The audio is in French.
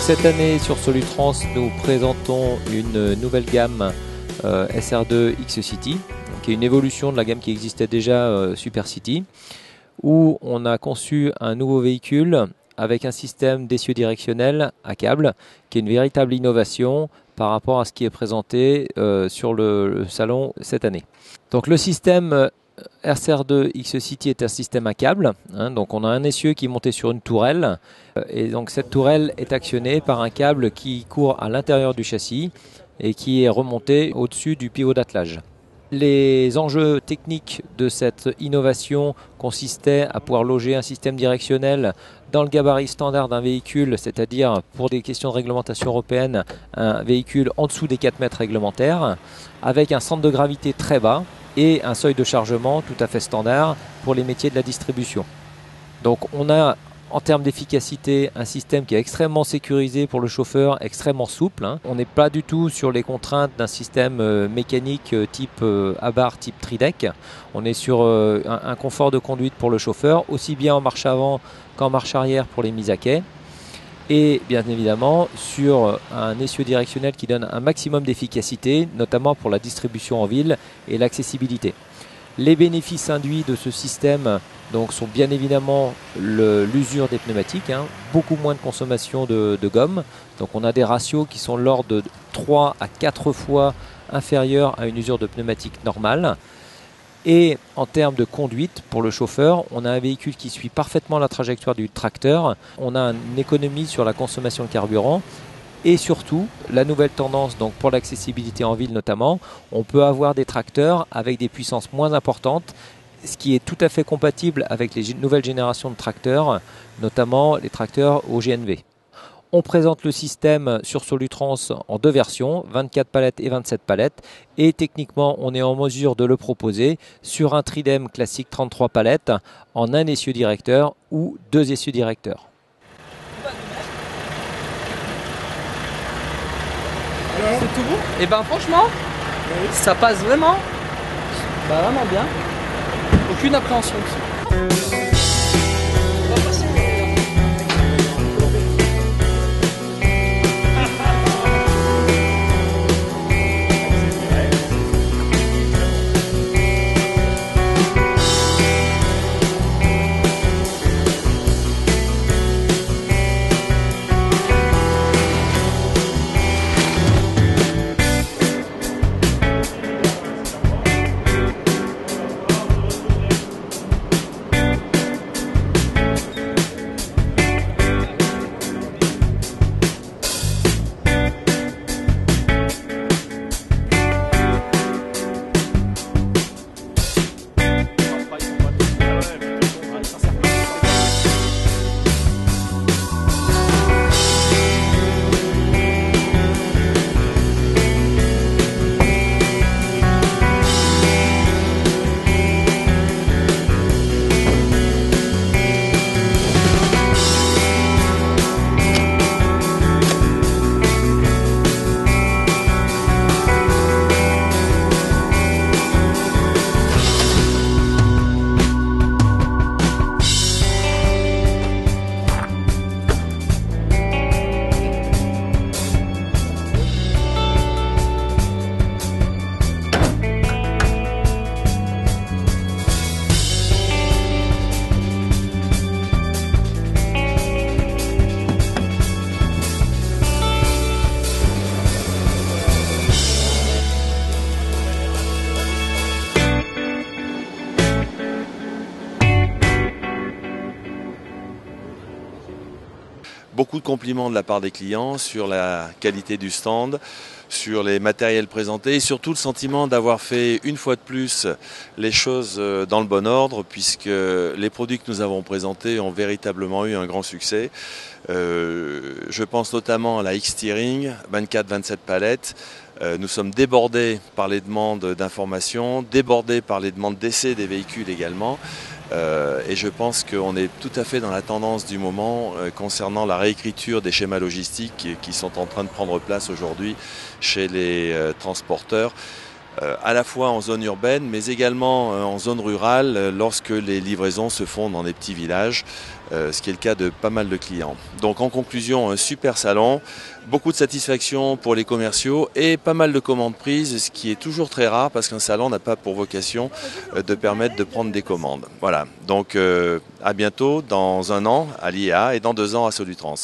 Cette année sur Solutrans, nous présentons une nouvelle gamme SR2 X-City, qui est une évolution de la gamme qui existait déjà Super City, où on a conçu un nouveau véhicule avec un système d'essieu directionnel à câble, qui est une véritable innovation par rapport à ce qui est présenté sur le salon cette année. Donc le système SR2 X-City est un système à câble, donc on a un essieu qui est monté sur une tourelle et donc cette tourelle est actionnée par un câble qui court à l'intérieur du châssis et qui est remonté au-dessus du pivot d'attelage. Les enjeux techniques de cette innovation consistaient à pouvoir loger un système directionnel dans le gabarit standard d'un véhicule, c'est-à-dire pour des questions de réglementation européenne, un véhicule en dessous des 4 mètres réglementaires, avec un centre de gravité très bas et un seuil de chargement tout à fait standard pour les métiers de la distribution. Donc on a en termes d'efficacité un système qui est extrêmement sécurisé pour le chauffeur, extrêmement souple. On n'est pas du tout sur les contraintes d'un système mécanique type Abarth, type Tridec. On est sur un confort de conduite pour le chauffeur, aussi bien en marche avant qu'en marche arrière pour les mises à quai. Et bien évidemment sur un essieu directionnel qui donne un maximum d'efficacité, notamment pour la distribution en ville et l'accessibilité. Les bénéfices induits de ce système donc, sont bien évidemment l'usure des pneumatiques, beaucoup moins de consommation de gomme. Donc on a des ratios qui sont de l'ordre de 3 à 4 fois inférieurs à une usure de pneumatique normale. Et en termes de conduite pour le chauffeur, on a un véhicule qui suit parfaitement la trajectoire du tracteur. On a une économie sur la consommation de carburant. Et surtout, la nouvelle tendance, donc pour l'accessibilité en ville notamment, on peut avoir des tracteurs avec des puissances moins importantes, ce qui est tout à fait compatible avec les nouvelles générations de tracteurs, notamment les tracteurs au GNV. On présente le système sur Solutrans en 2 versions, 24 palettes et 27 palettes. Et techniquement, on est en mesure de le proposer sur un Tridem classique 33 palettes en un essieu directeur ou 2 essieux directeurs. C'est tout bon. Et ben franchement, ça passe vraiment bien. Aucune appréhension dessus. Beaucoup de compliments de la part des clients sur la qualité du stand, sur les matériels présentés et surtout le sentiment d'avoir fait une fois de plus les choses dans le bon ordre puisque les produits que nous avons présentés ont véritablement eu un grand succès. Je pense notamment à la X-Steering, 24-27 palettes. Nous sommes débordés par les demandes d'information, débordés par les demandes d'essai des véhicules également. Et je pense qu'on est tout à fait dans la tendance du moment concernant la réécriture des schémas logistiques qui sont en train de prendre place aujourd'hui chez les transporteurs, à la fois en zone urbaine mais également en zone rurale lorsque les livraisons se font dans des petits villages. ce qui est le cas de pas mal de clients. Donc en conclusion, un super salon, beaucoup de satisfaction pour les commerciaux et pas mal de commandes prises, ce qui est toujours très rare parce qu'un salon n'a pas pour vocation de permettre de prendre des commandes. Voilà, donc à bientôt dans un an à l'IA et dans 2 ans à Solutrans.